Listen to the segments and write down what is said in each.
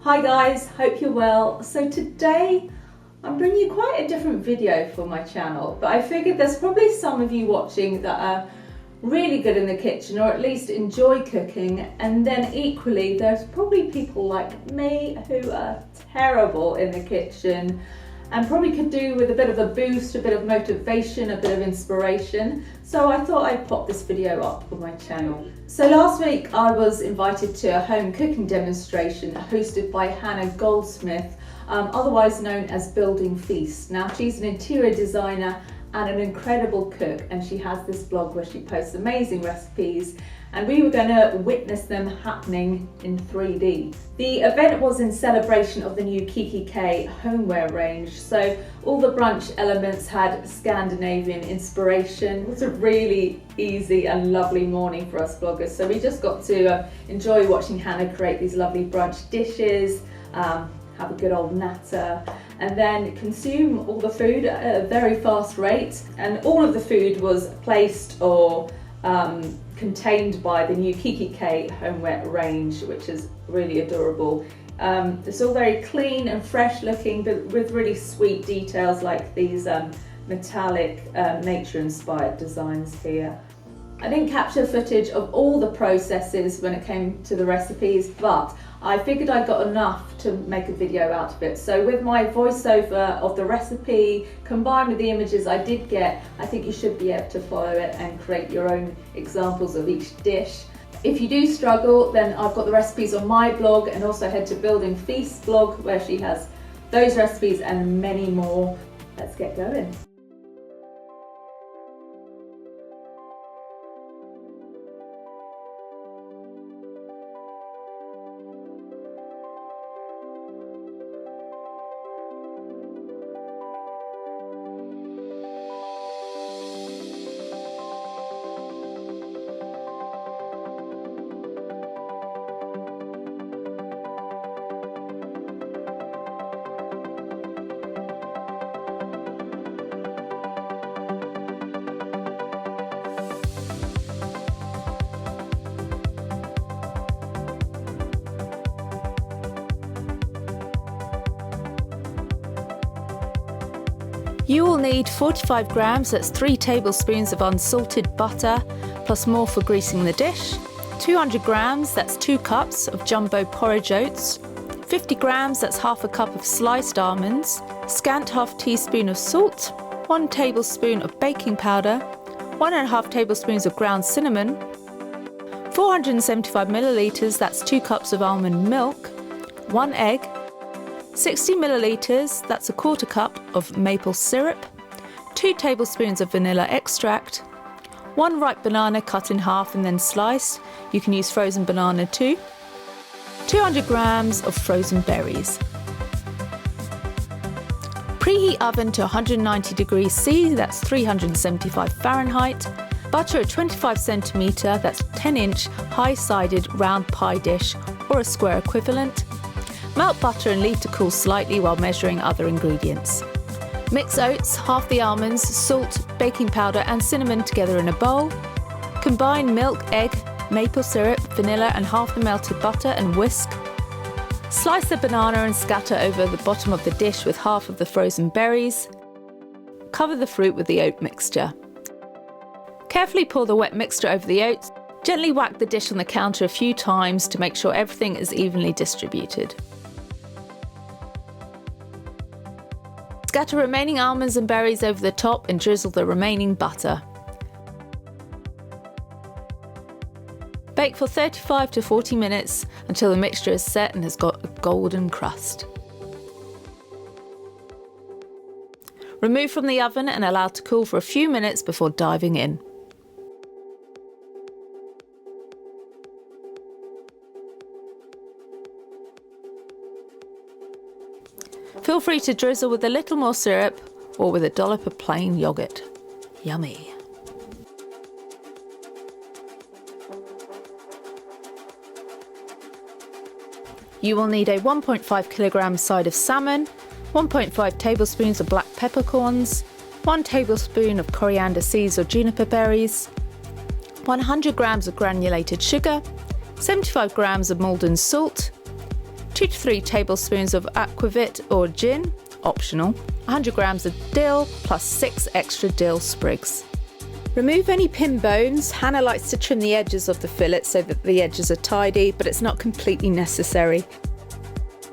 Hi guys, hope you're well. So today I'm bringing you quite a different video for my channel, but I figured there's probably some of you watching that are really good in the kitchen or at least enjoy cooking, and then equally there's probably people like me who are terrible in the kitchen and probably could do with a bit of a boost, a bit of motivation, a bit of inspiration. So I thought I'd pop this video up on my channel. So last week I was invited to a home cooking demonstration hosted by Hannah Goldsmith, otherwise known as Building Feast. Now she's an interior designer and an incredible cook, and she has this blog where she posts amazing recipes, and we were going to witness them happening in 3D. The event was in celebration of the new Kikki.K homeware range, so all the brunch elements had Scandinavian inspiration. It was a really easy and lovely morning for us bloggers, so we just got to enjoy watching Hannah create these lovely brunch dishes, have a good old natter, and then consume all the food at a very fast rate. And all of the food was placed or contained by the new Kikki.K homeware range, which is really adorable. It's all very clean and fresh looking, but with really sweet details like these metallic nature inspired designs here. I didn't capture footage of all the processes when it came to the recipes, but I figured I got enough to make a video out of it. So with my voiceover of the recipe combined with the images I did get, I think you should be able to follow it and create your own examples of each dish. If you do struggle, then I've got the recipes on my blog, and also head to Building Feast blog where she has those recipes and many more. Let's get going. You will need 45 grams, that's 3 tablespoons of unsalted butter, plus more for greasing the dish. 200 grams, that's 2 cups of jumbo porridge oats. 50 grams, that's half a cup of sliced almonds. Scant half teaspoon of salt. 1 tablespoon of baking powder. 1.5 tablespoons of ground cinnamon. 475 millilitres, that's 2 cups of almond milk. 1 egg. 60 millilitres, that's 1/4 cup of maple syrup, 2 tablespoons of vanilla extract, 1 ripe banana cut in half and then sliced, you can use frozen banana too, 200 grams of frozen berries. Preheat oven to 190 degrees C, that's 375 Fahrenheit. Butter a 25 centimetre, that's 10-inch high-sided round pie dish or a square equivalent. Melt butter and leave to cool slightly while measuring other ingredients. Mix oats, half the almonds, salt, baking powder and cinnamon together in a bowl. Combine milk, egg, maple syrup, vanilla and half the melted butter and whisk. Slice the banana and scatter over the bottom of the dish with half of the frozen berries. Cover the fruit with the oat mixture. Carefully pour the wet mixture over the oats. Gently whack the dish on the counter a few times to make sure everything is evenly distributed. Scatter remaining almonds and berries over the top and drizzle the remaining butter. Bake for 35 to 40 minutes until the mixture is set and has got a golden crust. Remove from the oven and allow to cool for a few minutes before diving in. Feel free to drizzle with a little more syrup or with a dollop of plain yogurt. Yummy. You will need a 1.5 kilogram side of salmon, 1.5 tablespoons of black peppercorns, 1 tablespoon of coriander seeds or juniper berries, 100 grams of granulated sugar, 75 grams of Maldon salt, 2 to 3 tablespoons of aquavit or gin, optional, 100 grams of dill plus 6 extra dill sprigs. Remove any pin bones. Hannah likes to trim the edges of the fillet so that the edges are tidy, but it's not completely necessary.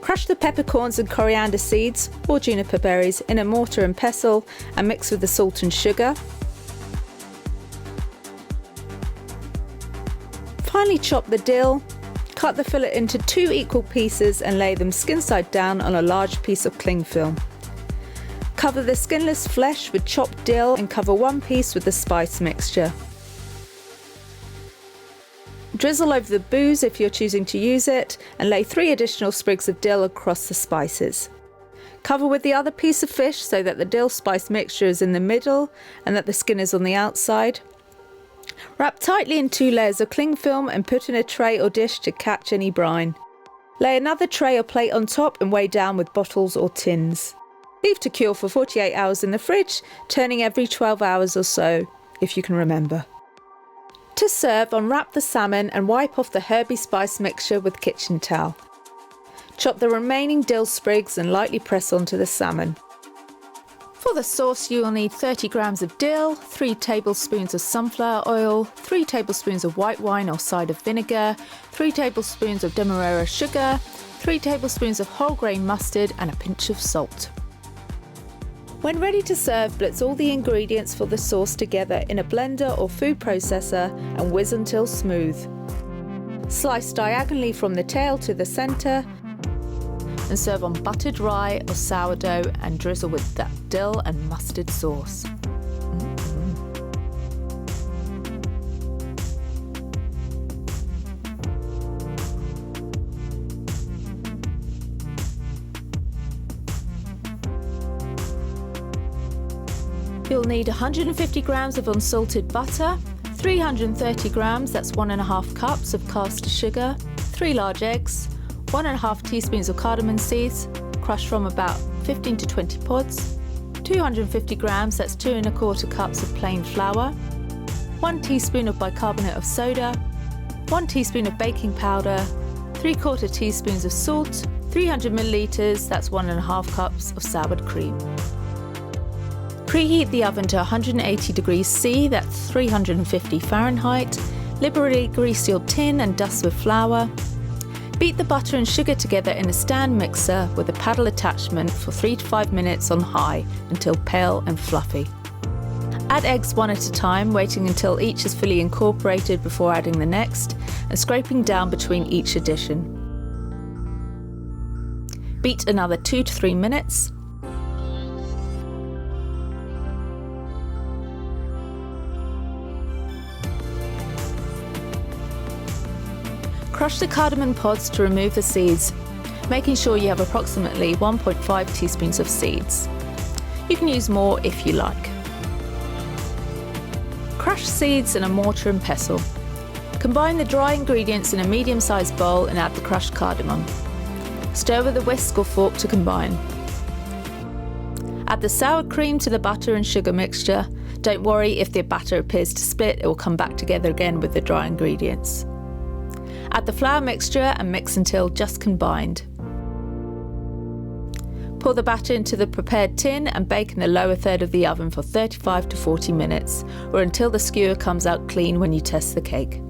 Crush the peppercorns and coriander seeds or juniper berries in a mortar and pestle and mix with the salt and sugar. Finely chop the dill. Cut the fillet into 2 equal pieces and lay them skin side down on a large piece of cling film. Cover the skinless flesh with chopped dill and cover one piece with the spice mixture. Drizzle over the booze if you're choosing to use it and lay 3 additional sprigs of dill across the spices. Cover with the other piece of fish so that the dill spice mixture is in the middle and that the skin is on the outside. Wrap tightly in 2 layers of cling film and put in a tray or dish to catch any brine. Lay another tray or plate on top and weigh down with bottles or tins. Leave to cure for 48 hours in the fridge, turning every 12 hours or so, if you can remember. To serve, unwrap the salmon and wipe off the herby spice mixture with kitchen towel. Chop the remaining dill sprigs and lightly press onto the salmon. For the sauce, you will need 30 grams of dill, 3 tablespoons of sunflower oil, 3 tablespoons of white wine or cider vinegar, 3 tablespoons of demerara sugar, 3 tablespoons of whole grain mustard and a pinch of salt. When ready to serve, blitz all the ingredients for the sauce together in a blender or food processor and whiz until smooth. Slice diagonally from the tail to the centre and serve on buttered rye or sourdough and drizzle with that dill and mustard sauce. You'll need 150 grams of unsalted butter, 330 grams, that's 1.5 cups of caster sugar, 3 large eggs, 1.5 teaspoons of cardamom seeds, crushed from about 15 to 20 pods, 250 grams, that's 2.25 cups of plain flour, 1 teaspoon of bicarbonate of soda, 1 teaspoon of baking powder, 3/4 teaspoons of salt, 300 millilitres, that's 1.5 cups of soured cream. Preheat the oven to 180 degrees C, that's 350 Fahrenheit. Liberally grease your tin and dust with flour. Beat the butter and sugar together in a stand mixer with a paddle attachment for 3 to 5 minutes on high until pale and fluffy. Add eggs one at a time, waiting until each is fully incorporated before adding the next and scraping down between each addition. Beat another 2 to 3 minutes. Crush the cardamom pods to remove the seeds, making sure you have approximately 1.5 teaspoons of seeds. You can use more if you like. Crush seeds in a mortar and pestle. Combine the dry ingredients in a medium-sized bowl and add the crushed cardamom. Stir with a whisk or fork to combine. Add the sour cream to the butter and sugar mixture. Don't worry if the batter appears to split, it will come back together again with the dry ingredients. Add the flour mixture and mix until just combined. Pour the batter into the prepared tin and bake in the lower third of the oven for 35 to 40 minutes, or until the skewer comes out clean when you test the cake.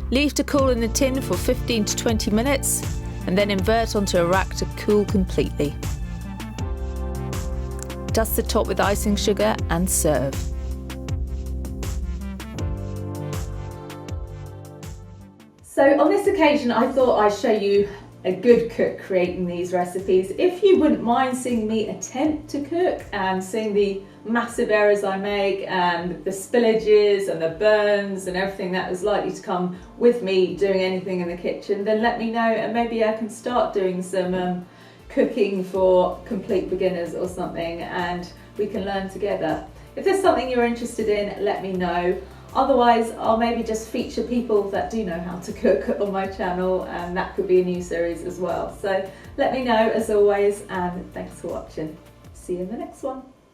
Leave to cool in the tin for 15 to 20 minutes, and then invert onto a rack to cool completely. Dust the top with icing sugar and serve. So on this occasion, I thought I'd show you a good cook creating these recipes. If you wouldn't mind seeing me attempt to cook and seeing the massive errors I make and the spillages and the burns and everything that is likely to come with me doing anything in the kitchen, then let me know and maybe I can start doing some cooking for complete beginners or something and we can learn together. If there's something you're interested in, let me know. Otherwise, I'll maybe just feature people that do know how to cook on my channel and that could be a new series as well. So let me know as always and thanks for watching. See you in the next one.